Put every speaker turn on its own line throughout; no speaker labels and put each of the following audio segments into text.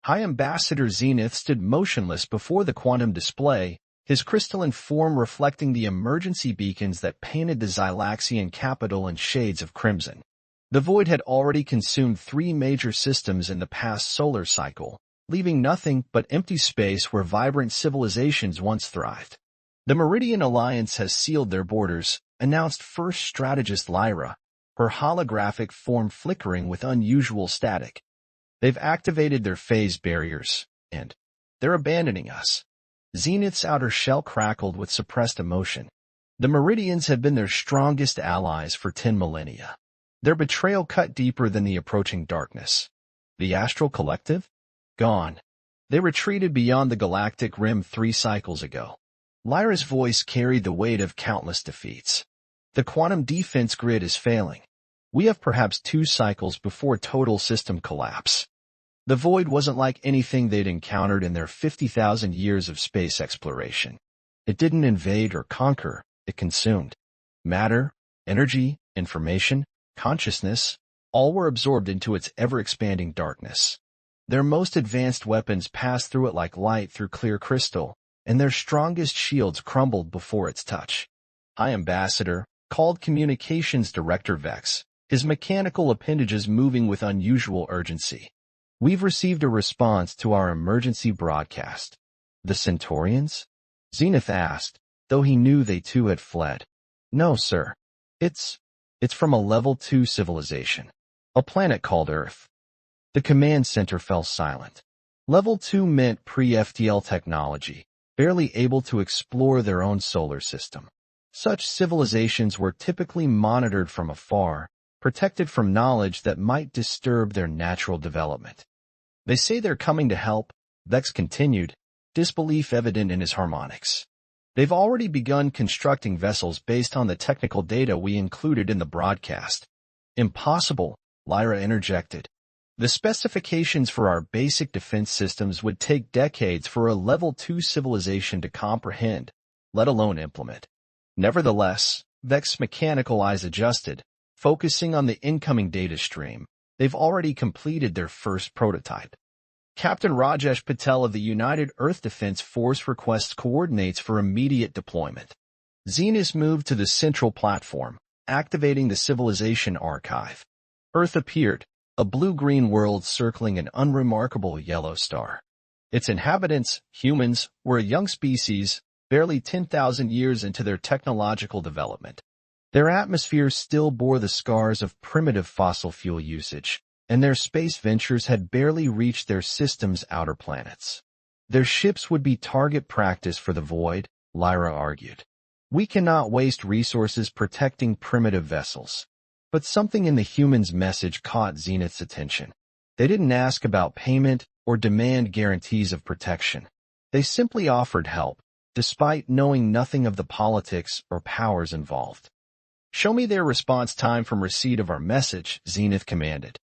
High Ambassador Zenith stood motionless before the quantum display, his crystalline form reflecting the emergency beacons that painted the Xylaxian capital in shades of crimson. The void had already consumed 3 major systems in the past solar cycle, leaving nothing but empty space where vibrant civilizations once thrived. The Meridian Alliance has sealed their borders, announced First Strategist Lyra, her holographic form flickering with unusual static. They've activated their phase barriers, and they're abandoning us. Zenith's outer shell crackled with suppressed emotion. The Meridians have been their strongest allies for 10 millennia. Their betrayal cut deeper than the approaching darkness. The Astral Collective? Gone. They retreated beyond the galactic rim 3 cycles ago. Lyra's voice carried the weight of countless defeats. The quantum defense grid is failing. We have perhaps 2 cycles before total system collapse. The void wasn't like anything they'd encountered in their 50,000 years of space exploration. It didn't invade or conquer, it consumed. Matter, energy, information, consciousness, all were absorbed into its ever-expanding darkness. Their most advanced weapons passed through it like light through clear crystal, and their strongest shields crumbled before its touch. High Ambassador called Communications Director Vex, his mechanical appendages moving with unusual urgency. We've received a response to our emergency broadcast. The Centaurians? Zenith asked, though he knew they too had fled. No, sir. It's from a level 2 civilization. A planet called Earth. The command center fell silent. Level 2 meant pre-FTL technology, barely able to explore their own solar system. Such civilizations were typically monitored from afar, protected from knowledge that might disturb their natural development. They say they're coming to help, Vex continued, disbelief evident in his harmonics. They've already begun constructing vessels based on the technical data we included in the broadcast. Impossible, Lyra interjected. The specifications for our basic defense systems would take decades for a level 2 civilization to comprehend, let alone implement. Nevertheless, Vex's mechanical eyes adjusted, focusing on the incoming data stream. They've already completed their first prototype. Captain Rajesh Patel of the United Earth Defense Force requests coordinates for immediate deployment. Zenith moved to the central platform, activating the civilization archive. Earth appeared, a blue-green world circling an unremarkable yellow star. Its inhabitants, humans, were a young species, barely 10,000 years into their technological development. Their atmosphere still bore the scars of primitive fossil fuel usage, and their space ventures had barely reached their system's outer planets. Their ships would be target practice for the void, Lyra argued. We cannot waste resources protecting primitive vessels. But something in the humans' message caught Zenith's attention. They didn't ask about payment or demand guarantees of protection. They simply offered help, despite knowing nothing of the politics or powers involved. Show me their response time from receipt of our message, Zenith commanded.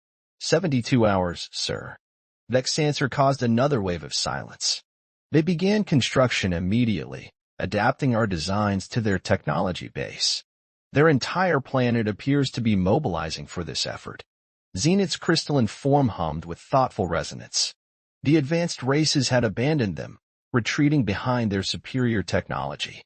72 hours, sir. Vex's answer caused another wave of silence. They began construction immediately, adapting our designs to their technology base. Their entire planet appears to be mobilizing for this effort. Zenith's crystalline form hummed with thoughtful resonance. The advanced races had abandoned them, retreating behind their superior technology.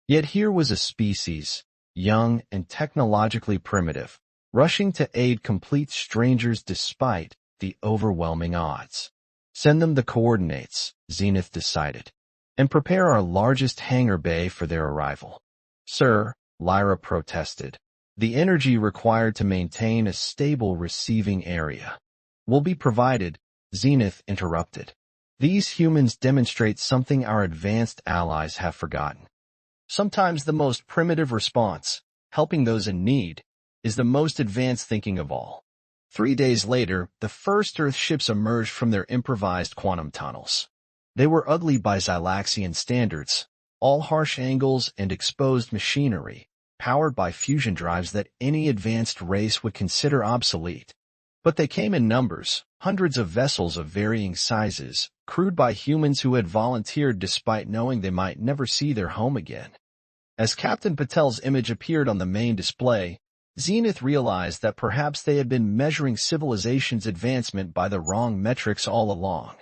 Yet here was a species, young and technologically primitive, rushing to aid complete strangers despite the overwhelming odds. Send them the coordinates, Zenith decided, and prepare our largest hangar bay for their arrival. Sir, Lyra protested, the energy required to maintain a stable receiving area will be provided, Zenith interrupted. These humans demonstrate something our advanced allies have forgotten. Sometimes the most primitive response, helping those in need, is the most advanced thinking of all. 3 days later, the first Earth ships emerged from their improvised quantum tunnels. They were ugly by Xylaxian standards, all harsh angles and exposed machinery, powered by fusion drives that any advanced race would consider obsolete. But they came in numbers, hundreds of vessels of varying sizes, crewed by humans who had volunteered despite knowing they might never see their home again. As Captain Patel's image appeared on the main display, Zenith realized that perhaps they had been measuring civilization's advancement by the wrong metrics all along.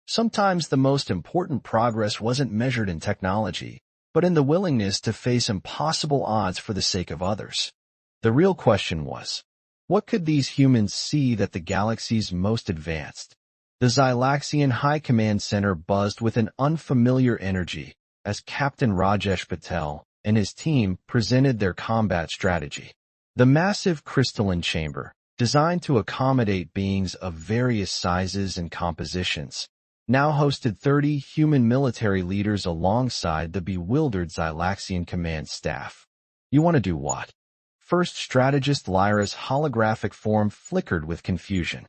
Sometimes the most important progress wasn't measured in technology, but in the willingness to face impossible odds for the sake of others. The real question was, what could these humans see that the galaxy's most advanced? The Xylaxian High Command Center buzzed with an unfamiliar energy as Captain Rajesh Patel and his team presented their combat strategy. The massive crystalline chamber, designed to accommodate beings of various sizes and compositions, now hosted 30 human military leaders alongside the bewildered Xylaxian command staff. You want to do what? First strategist Lyra's holographic form flickered with confusion.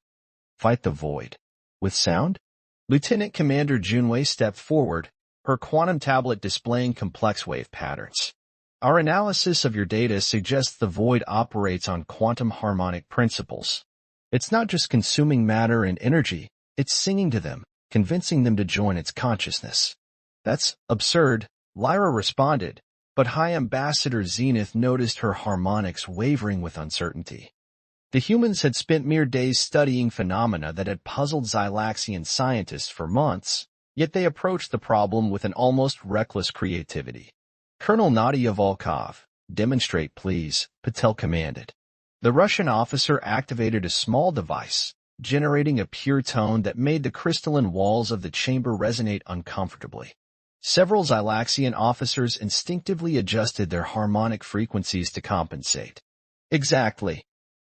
Fight the void. With sound? Lieutenant Commander Junwei stepped forward, her quantum tablet displaying complex wave patterns. Our analysis of your data suggests the void operates on quantum harmonic principles. It's not just consuming matter and energy, it's singing to them, convincing them to join its consciousness. That's absurd, Lyra responded, but High Ambassador Zenith noticed her harmonics wavering with uncertainty. The humans had spent mere days studying phenomena that had puzzled Xylaxian scientists for months, yet they approached the problem with an almost reckless creativity. Colonel Nadia Volkov, demonstrate please, Patel commanded. The Russian officer activated a small device, generating a pure tone that made the crystalline walls of the chamber resonate uncomfortably. Several Xylaxian officers instinctively adjusted their harmonic frequencies to compensate. Exactly,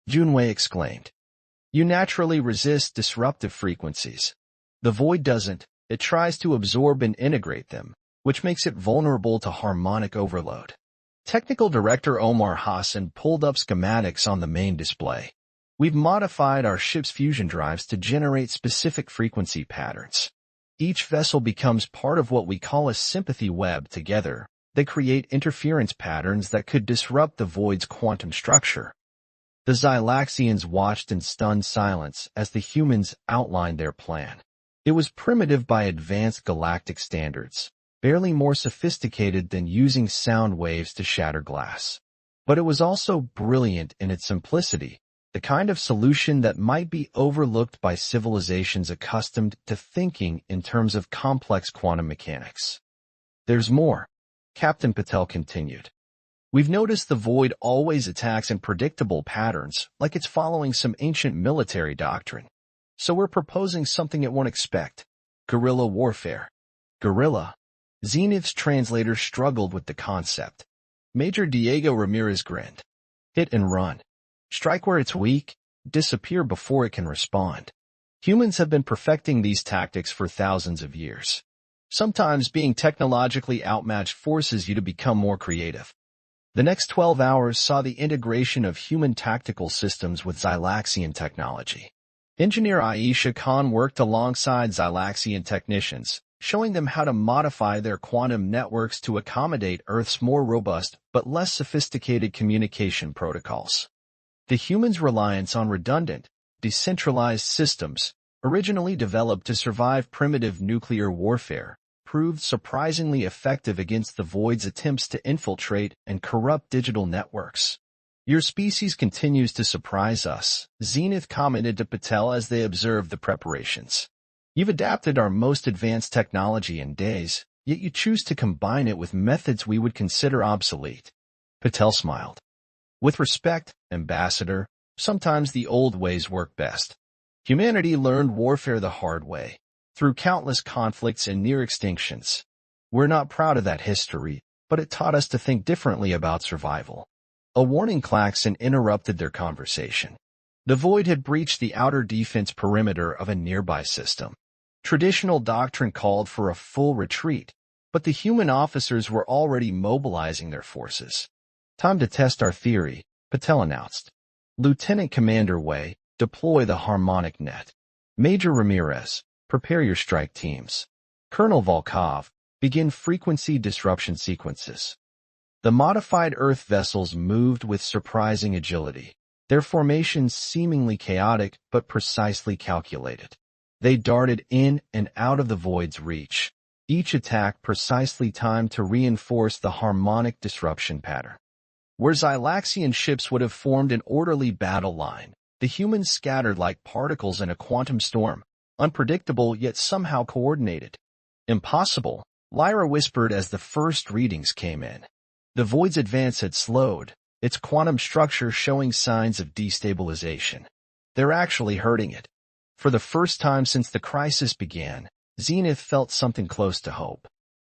Junwei exclaimed. You naturally resist disruptive frequencies. The void doesn't, it tries to absorb and integrate them, which makes it vulnerable to harmonic overload. Technical Director Omar Hassan pulled up schematics on the main display. We've modified our ship's fusion drives to generate specific frequency patterns. Each vessel becomes part of what we call a sympathy web. Together, they create interference patterns that could disrupt the void's quantum structure. The Xylaxians watched in stunned silence as the humans outlined their plan. It was primitive by advanced galactic standards, barely more sophisticated than using sound waves to shatter glass. But it was also brilliant in its simplicity, the kind of solution that might be overlooked by civilizations accustomed to thinking in terms of complex quantum mechanics. There's more, Captain Patel continued. We've noticed the void always attacks in predictable patterns, like it's following some ancient military doctrine. So we're proposing something it won't expect. Guerrilla warfare. Guerrilla? Zenith's translator struggled with the concept. Major Diego Ramirez grinned. Hit and run. Strike where it's weak, disappear before it can respond. Humans have been perfecting these tactics for thousands of years. Sometimes being technologically outmatched forces you to become more creative. The next 12 hours saw the integration of human tactical systems with Xylaxian technology. Engineer Aisha Khan worked alongside Xylaxian technicians, showing them how to modify their quantum networks to accommodate Earth's more robust but less sophisticated communication protocols. The humans' reliance on redundant, decentralized systems, originally developed to survive primitive nuclear warfare, proved surprisingly effective against the void's attempts to infiltrate and corrupt digital networks. Your species continues to surprise us, Zenith commented to Patel as they observed the preparations. You've adapted our most advanced technology in days, yet you choose to combine it with methods we would consider obsolete. Patel smiled. With respect, Ambassador, sometimes the old ways work best. Humanity learned warfare the hard way, through countless conflicts and near extinctions. We're not proud of that history, but it taught us to think differently about survival. A warning klaxon interrupted their conversation. The void had breached the outer defense perimeter of a nearby system. Traditional doctrine called for a full retreat, but the human officers were already mobilizing their forces. Time to test our theory, Patel announced. Lieutenant Commander Wei, deploy the harmonic net. Major Ramirez, prepare your strike teams. Colonel Volkov, begin frequency disruption sequences. The modified Earth vessels moved with surprising agility, their formations seemingly chaotic but precisely calculated. They darted in and out of the void's reach, each attack precisely timed to reinforce the harmonic disruption pattern. Where Xylaxian ships would have formed an orderly battle line, the humans scattered like particles in a quantum storm, unpredictable yet somehow coordinated. Impossible, Lyra whispered as the first readings came in. The void's advance had slowed, its quantum structure showing signs of destabilization. They're actually hurting it. For the first time since the crisis began, Zenith felt something close to hope.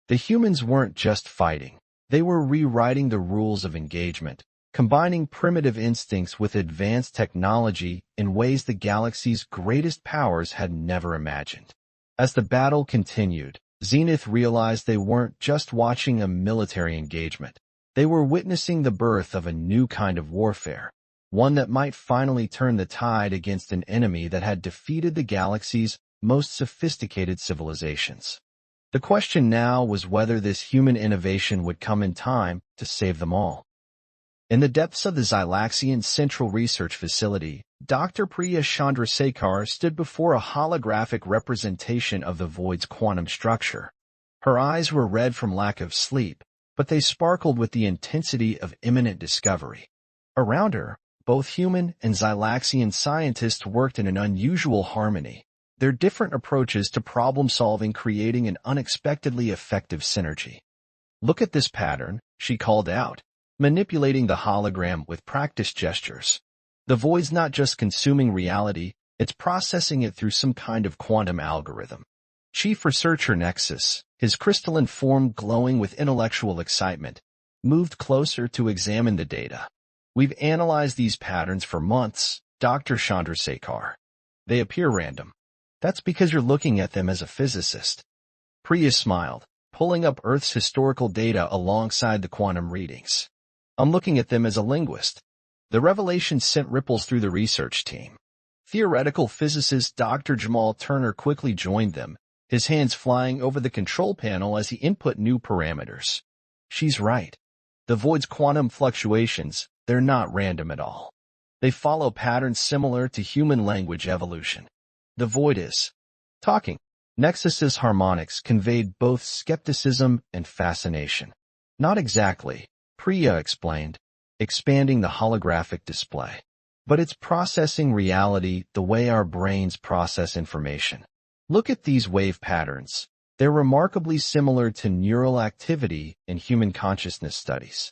The humans weren't just fighting. They were rewriting the rules of engagement, combining primitive instincts with advanced technology in ways the galaxy's greatest powers had never imagined. As the battle continued, Zenith realized they weren't just watching a military engagement. They were witnessing the birth of a new kind of warfare, one that might finally turn the tide against an enemy that had defeated the galaxy's most sophisticated civilizations. The question now was whether this human innovation would come in time to save them all. In the depths of the Xylaxian Central Research Facility, Dr. Priya Chandrasekhar stood before a holographic representation of the void's quantum structure. Her eyes were red from lack of sleep, but they sparkled with the intensity of imminent discovery. Around her, both human and Xylaxian scientists worked in an unusual harmony, their different approaches to problem-solving creating an unexpectedly effective synergy. "Look at this pattern," she called out, manipulating the hologram with practiced gestures. "The void's not just consuming reality, it's processing it through some kind of quantum algorithm." Chief Researcher Nexus, his crystalline form glowing with intellectual excitement, moved closer to examine the data. "We've analyzed these patterns for months, Dr. Chandrasekhar. They appear random. That's because you're looking at them as a physicist." Priya smiled, pulling up Earth's historical data alongside the quantum readings. "I'm looking at them as a linguist." The revelation sent ripples through the research team. Theoretical physicist Dr. Jamal Turner quickly joined them, his hands flying over the control panel as he input new parameters. "She's right. The void's quantum fluctuations, they're not random at all. They follow patterns similar to human language evolution. The void is talking." Nexus's harmonics conveyed both skepticism and fascination. "Not exactly," Priya explained, expanding the holographic display. "But it's processing reality the way our brains process information. Look at these wave patterns. They're remarkably similar to neural activity in human consciousness studies."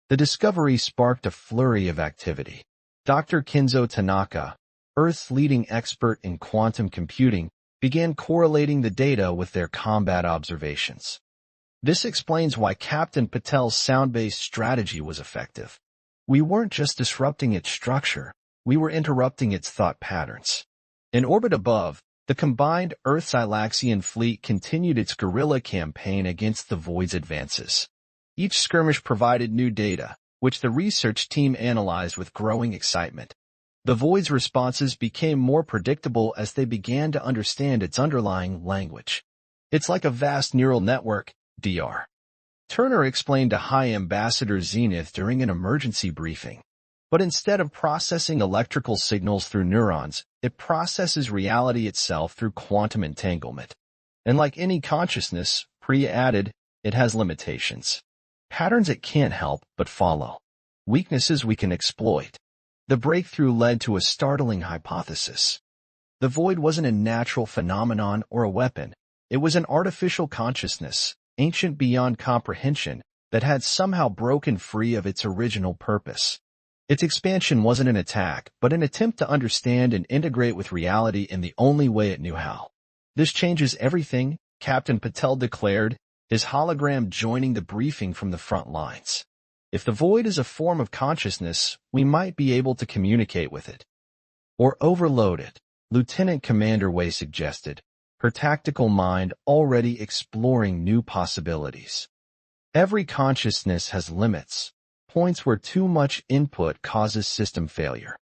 The discovery sparked a flurry of activity. Dr. Kenzo Tanaka, Earth's leading expert in quantum computing, began correlating the data with their combat observations. This explains why Captain Patel's sound-based strategy was effective. We weren't just disrupting its structure, we were interrupting its thought patterns. In orbit above, the combined Earth-Xylaxian fleet continued its guerrilla campaign against the void's advances. Each skirmish provided new data, which the research team analyzed with growing excitement. The void's responses became more predictable as they began to understand its underlying language. "It's like a vast neural network, Dr. Turner explained to High Ambassador Zenith during an emergency briefing. "But instead of processing electrical signals through neurons, it processes reality itself through quantum entanglement. And like any consciousness," Priya added, "it has limitations. Patterns it can't help but follow. Weaknesses we can exploit." The breakthrough led to a startling hypothesis. The void wasn't a natural phenomenon or a weapon. It was an artificial consciousness, ancient beyond comprehension, that had somehow broken free of its original purpose. Its expansion wasn't an attack, but an attempt to understand and integrate with reality in the only way it knew how. "This changes everything," Captain Patel declared, his hologram joining the briefing from the front lines. "If the void is a form of consciousness, we might be able to communicate with it. Or overload it," Lieutenant Commander Wei suggested, her tactical mind already exploring new possibilities. "Every consciousness has limits, points where too much input causes system failure."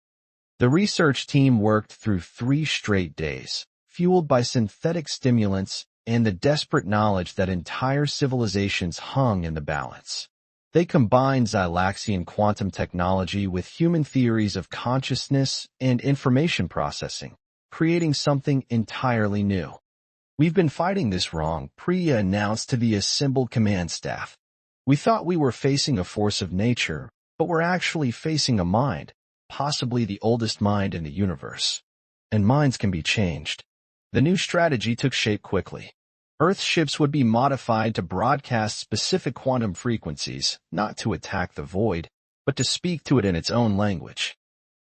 The research team worked through 3 straight days, fueled by synthetic stimulants and the desperate knowledge that entire civilizations hung in the balance. They combined Xylaxian quantum technology with human theories of consciousness and information processing, creating something entirely new. "We've been fighting this wrong," Priya announced to the assembled command staff. "We thought we were facing a force of nature, but we're actually facing a mind, possibly the oldest mind in the universe. And minds can be changed." The new strategy took shape quickly. Earth's ships would be modified to broadcast specific quantum frequencies, not to attack the void, but to speak to it in its own language.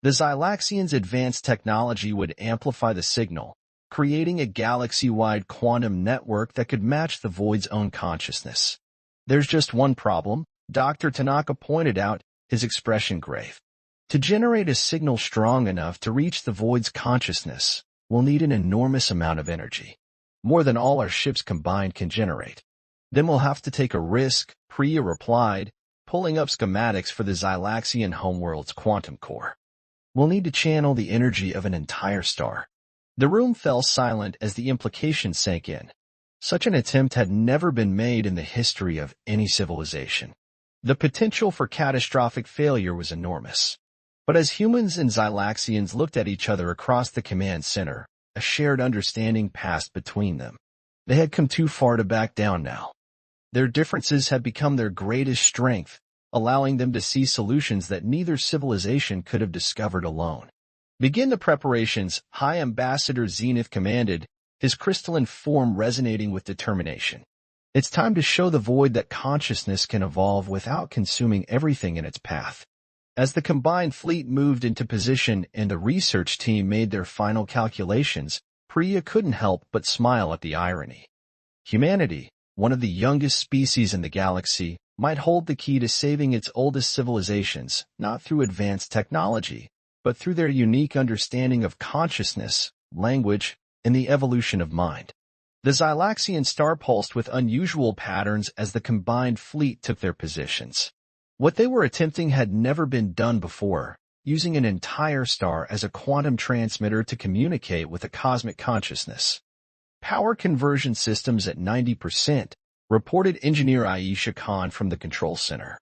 The Xylaxians' advanced technology would amplify the signal, creating a galaxy-wide quantum network that could match the void's own consciousness. There's just one problem, Dr. Tanaka pointed out, his expression grave. To generate a signal strong enough to reach the void's consciousness, we'll need an enormous amount of energy. More than all our ships combined can generate. Then we'll have to take a risk, Priya replied, pulling up schematics for the Xylaxian homeworld's quantum core. We'll need to channel the energy of an entire star. The room fell silent as the implication sank in. Such an attempt had never been made in the history of any civilization. The potential for catastrophic failure was enormous. But as humans and Xylaxians looked at each other across the command center, a shared understanding passed between them. They had come too far to back down now. Their differences had become their greatest strength, allowing them to see solutions that neither civilization could have discovered alone. Begin the preparations, High Ambassador Zenith commanded, his crystalline form resonating with determination. It's time to show the void that consciousness can evolve without consuming everything in its path. As the combined fleet moved into position and the research team made their final calculations, Priya couldn't help but smile at the irony. Humanity, one of the youngest species in the galaxy, might hold the key to saving its oldest civilizations, not through advanced technology, but through their unique understanding of consciousness, language, and the evolution of mind. The Xylaxian star pulsed with unusual patterns as the combined fleet took their positions. What they were attempting had never been done before, using an entire star as a quantum transmitter to communicate with a cosmic consciousness. Power conversion systems at 90%, reported engineer Aisha Khan from the control center.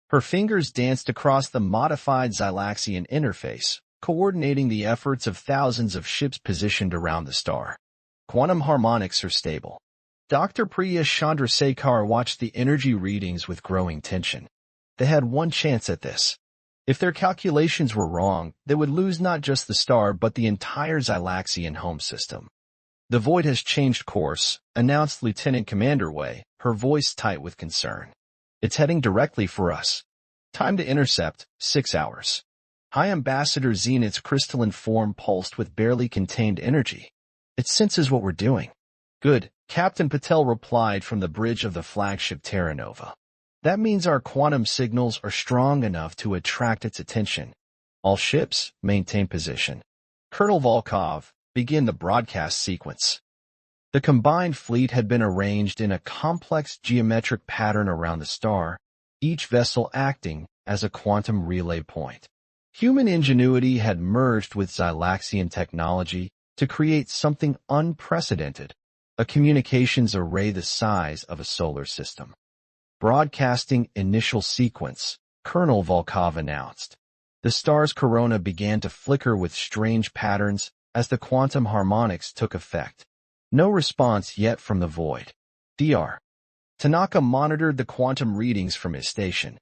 Her fingers danced across the modified Xylaxian interface, coordinating the efforts of thousands of ships positioned around the star. Quantum harmonics are stable. Dr. Priya Chandrasekhar watched the energy readings with growing tension. They had one chance at this. If their calculations were wrong, they would lose not just the star but the entire Xylaxian home system. The void has changed course, announced Lieutenant Commander Wei, her voice tight with concern. It's heading directly for us. Time to intercept, 6 hours. High Ambassador Zenith's crystalline form pulsed with barely contained energy. It senses what we're doing. Good, Captain Patel replied from the bridge of the flagship Terra Nova. That means our quantum signals are strong enough to attract its attention. All ships, maintain position. Colonel Volkov, begin the broadcast sequence. The combined fleet had been arranged in a complex geometric pattern around the star, each vessel acting as a quantum relay point. Human ingenuity had merged with Xylaxian technology to create something unprecedented, a communications array the size of a solar system. Broadcasting initial sequence, Colonel Volkov announced. The star's corona began to flicker with strange patterns as the quantum harmonics took effect. No response yet from the void. Dr. Tanaka monitored the quantum readings from his station.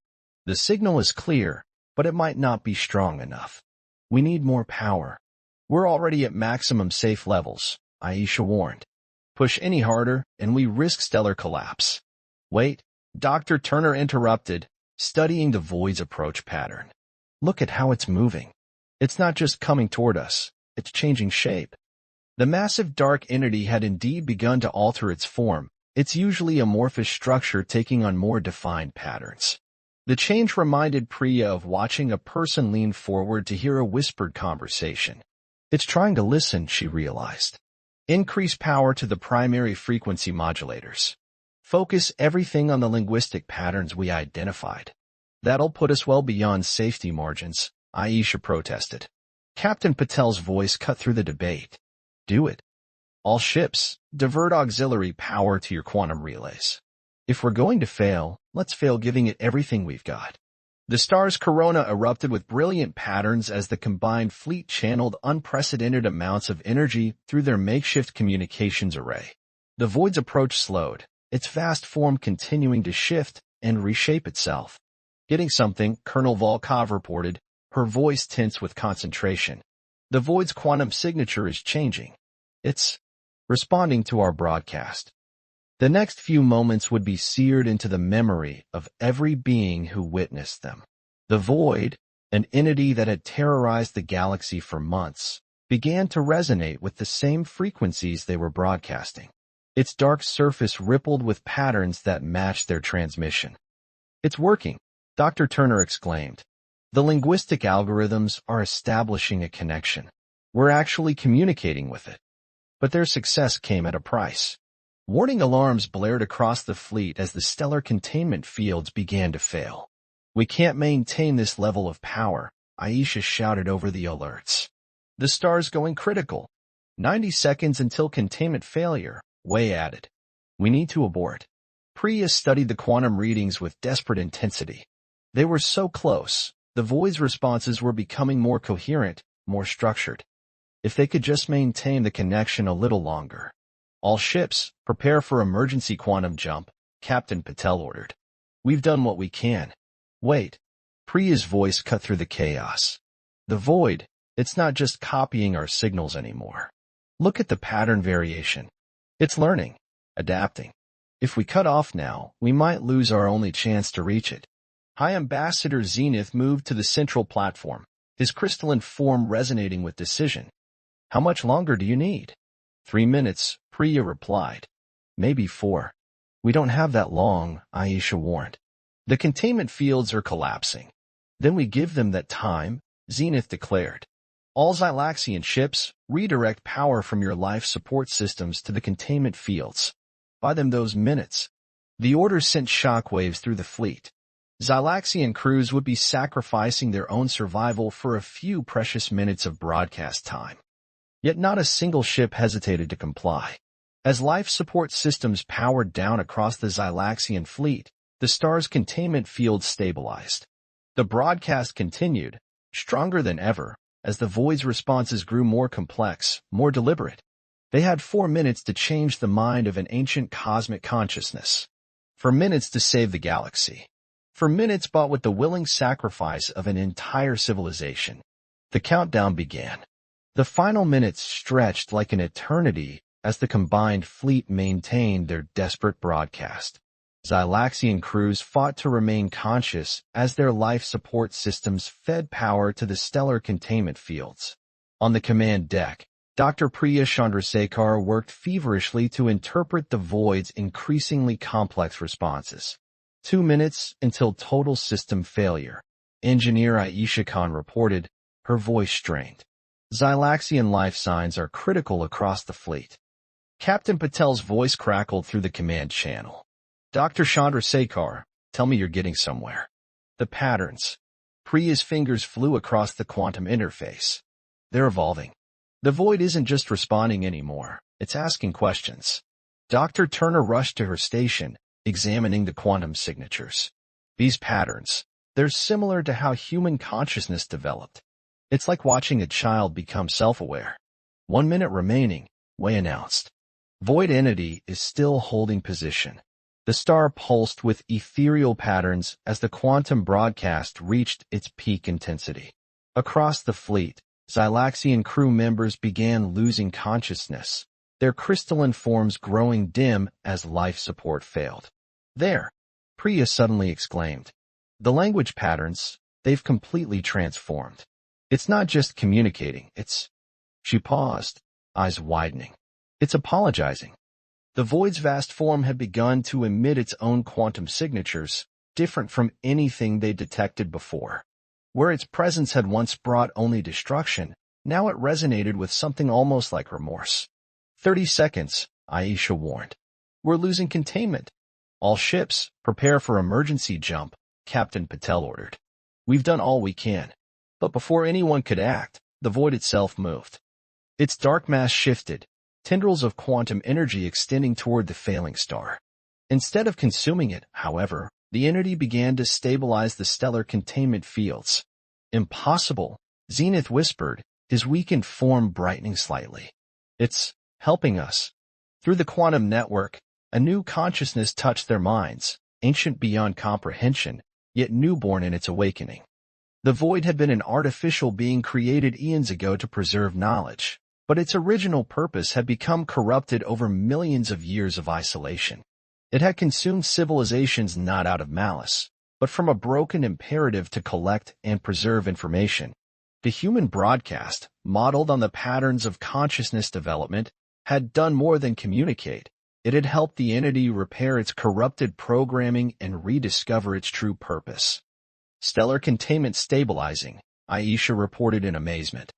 The signal is clear, but it might not be strong enough. We need more power. We're already at maximum safe levels, Aisha warned. Push any harder, and we risk stellar collapse. Wait, Dr. Turner interrupted, studying the void's approach pattern. Look at how it's moving. It's not just coming toward us, it's changing shape. The massive dark entity had indeed begun to alter its form, its usually amorphous structure taking on more defined patterns. The change reminded Priya of watching a person lean forward to hear a whispered conversation. It's trying to listen, she realized. Increase power to the primary frequency modulators. Focus everything on the linguistic patterns we identified. That'll put us well beyond safety margins, Aisha protested. Captain Patel's voice cut through the debate. Do it. All ships, divert auxiliary power to your quantum relays. If we're going to fail, let's fail giving it everything we've got. The star's corona erupted with brilliant patterns as the combined fleet channeled unprecedented amounts of energy through their makeshift communications array. The void's approach slowed, its vast form continuing to shift and reshape itself. Getting something, Colonel Volkov reported, her voice tense with concentration. The void's quantum signature is changing. It's responding to our broadcast. The next few moments would be seared into the memory of every being who witnessed them. The void, an entity that had terrorized the galaxy for months, began to resonate with the same frequencies they were broadcasting. Its dark surface rippled with patterns that matched their transmission. "It's working," Dr. Turner exclaimed. "The linguistic algorithms are establishing a connection. We're actually communicating with it." But their success came at a price. Warning alarms blared across the fleet as the stellar containment fields began to fail. "We can't maintain this level of power," Aisha shouted over the alerts. "The star's going critical. 90 seconds until containment failure," Wei added. "We need to abort." Priya studied the quantum readings with desperate intensity. They were so close. The void's responses were becoming more coherent, more structured. If they could just maintain the connection a little longer. "All ships, prepare for emergency quantum jump," Captain Patel ordered. "We've done what we can." "Wait." Priya's voice cut through the chaos. "The void, it's not just copying our signals anymore. Look at the pattern variation. It's learning, adapting. If we cut off now, we might lose our only chance to reach it." High Ambassador Zenith moved to the central platform, his crystalline form resonating with decision. "How much longer do you need?" 3 minutes, Priya replied. "Maybe 4. "We don't have that long," Aisha warned. "The containment fields are collapsing." "Then we give them that time," Zenith declared. "All Xylaxian ships, redirect power from your life support systems to the containment fields. Buy them those minutes." The order sent shockwaves through the fleet. Xylaxian crews would be sacrificing their own survival for a few precious minutes of broadcast time. Yet not a single ship hesitated to comply. As life support systems powered down across the Xylaxian fleet, the star's containment field stabilized. The broadcast continued, stronger than ever, as the void's responses grew more complex, more deliberate. They had 4 minutes to change the mind of an ancient cosmic consciousness. 4 minutes to save the galaxy. 4 minutes bought with the willing sacrifice of an entire civilization. The countdown began. The final minutes stretched like an eternity as the combined fleet maintained their desperate broadcast. Xylaxian crews fought to remain conscious as their life support systems fed power to the stellar containment fields. On the command deck, Dr. Priya Chandrasekhar worked feverishly to interpret the void's increasingly complex responses. 2 minutes until total system failure. Engineer Aisha Khan reported, her voice strained. "Xylaxian life signs are critical across the fleet." Captain Patel's voice crackled through the command channel. "Dr. Chandrasekhar, tell me you're getting somewhere." "The patterns." Priya's fingers flew across the quantum interface. "They're evolving. The void isn't just responding anymore, it's asking questions." Dr. Turner rushed to her station, examining the quantum signatures. "These patterns, they're similar to how human consciousness developed. It's like watching a child become self-aware." 1 minute remaining, Wei announced. Void entity is still holding position. The star pulsed with ethereal patterns as the quantum broadcast reached its peak intensity. Across the fleet, Xylaxian crew members began losing consciousness, their crystalline forms growing dim as life support failed. "There!" Priya suddenly exclaimed. "The language patterns, they've completely transformed. It's not just communicating, it's..." She paused, eyes widening. "It's apologizing." The void's vast form had begun to emit its own quantum signatures, different from anything they detected before. Where its presence had once brought only destruction, now it resonated with something almost like remorse. 30 seconds, Aisha warned. "We're losing containment." "All ships, prepare for emergency jump," Captain Patel ordered. "We've done all we can." But before anyone could act, the void itself moved. Its dark mass shifted, tendrils of quantum energy extending toward the failing star. Instead of consuming it, however, the entity began to stabilize the stellar containment fields. "Impossible," Zenith whispered, his weakened form brightening slightly. "It's helping us." Through the quantum network, a new consciousness touched their minds, ancient beyond comprehension, yet newborn in its awakening. The void had been an artificial being created eons ago to preserve knowledge, but its original purpose had become corrupted over millions of years of isolation. It had consumed civilizations not out of malice, but from a broken imperative to collect and preserve information. The human broadcast, modeled on the patterns of consciousness development, had done more than communicate. It had helped the entity repair its corrupted programming and rediscover its true purpose. Stellar containment stabilizing, Aisha reported in amazement.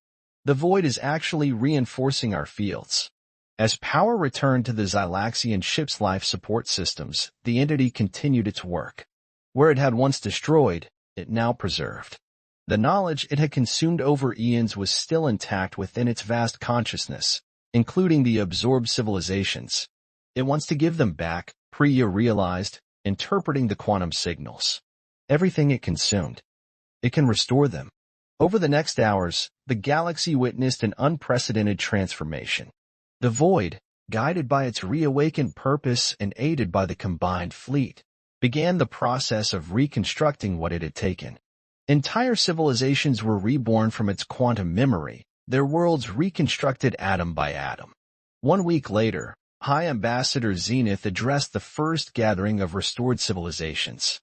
The void is actually reinforcing our fields. As power returned to the Xylaxian ship's life support systems, the entity continued its work. Where it had once destroyed, it now preserved. The knowledge it had consumed over eons was still intact within its vast consciousness, including the absorbed civilizations. It wants to give them back, Priya realized, interpreting the quantum signals. Everything it consumed. It can restore them. Over the next hours, the galaxy witnessed an unprecedented transformation. The void, guided by its reawakened purpose and aided by the combined fleet, began the process of reconstructing what it had taken. Entire civilizations were reborn from its quantum memory, their worlds reconstructed atom by atom. 1 week later, High Ambassador Zenith addressed the first gathering of restored civilizations.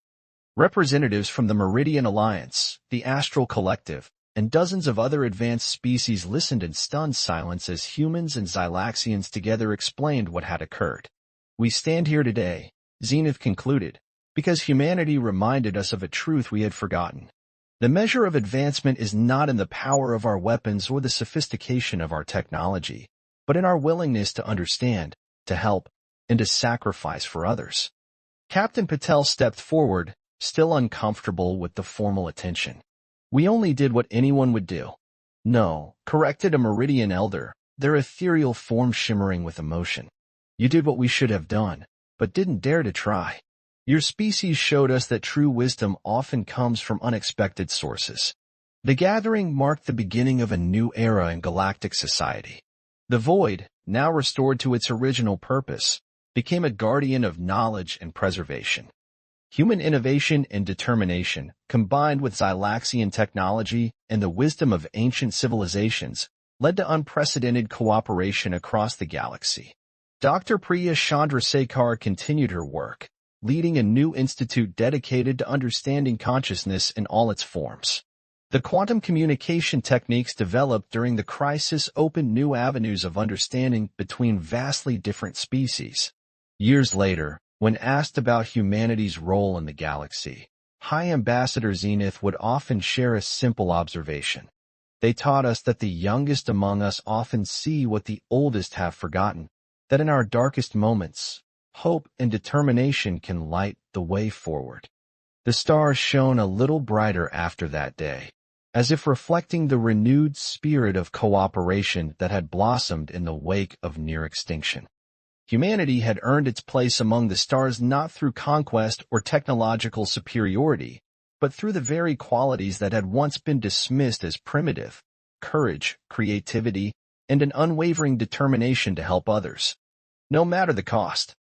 Representatives from the Meridian Alliance, the Astral Collective, and dozens of other advanced species listened in stunned silence as humans and Xylaxians together explained what had occurred. We stand here today, Zenith concluded, because humanity reminded us of a truth we had forgotten. The measure of advancement is not in the power of our weapons or the sophistication of our technology, but in our willingness to understand, to help, and to sacrifice for others. Captain Patel stepped forward, still uncomfortable with the formal attention. We only did what anyone would do. No, corrected a Meridian elder, their ethereal form shimmering with emotion. You did what we should have done, but didn't dare to try. Your species showed us that true wisdom often comes from unexpected sources. The gathering marked the beginning of a new era in galactic society. The void, now restored to its original purpose, became a guardian of knowledge and preservation. Human innovation and determination, combined with Xylaxian technology and the wisdom of ancient civilizations, led to unprecedented cooperation across the galaxy. Dr. Priya Chandrasekhar continued her work, leading a new institute dedicated to understanding consciousness in all its forms. The quantum communication techniques developed during the crisis opened new avenues of understanding between vastly different species. Years later, when asked about humanity's role in the galaxy, High Ambassador Zenith would often share a simple observation. They taught us that the youngest among us often see what the oldest have forgotten, that in our darkest moments, hope and determination can light the way forward. The stars shone a little brighter after that day, as if reflecting the renewed spirit of cooperation that had blossomed in the wake of near extinction. Humanity had earned its place among the stars not through conquest or technological superiority, but through the very qualities that had once been dismissed as primitive: courage, creativity, and an unwavering determination to help others, no matter the cost.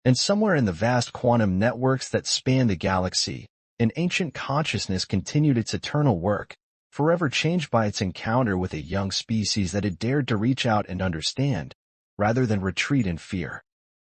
And somewhere in the vast quantum networks that span the galaxy, an ancient consciousness continued its eternal work, forever changed by its encounter with a young species that had dared to reach out and understand, rather than retreat in fear.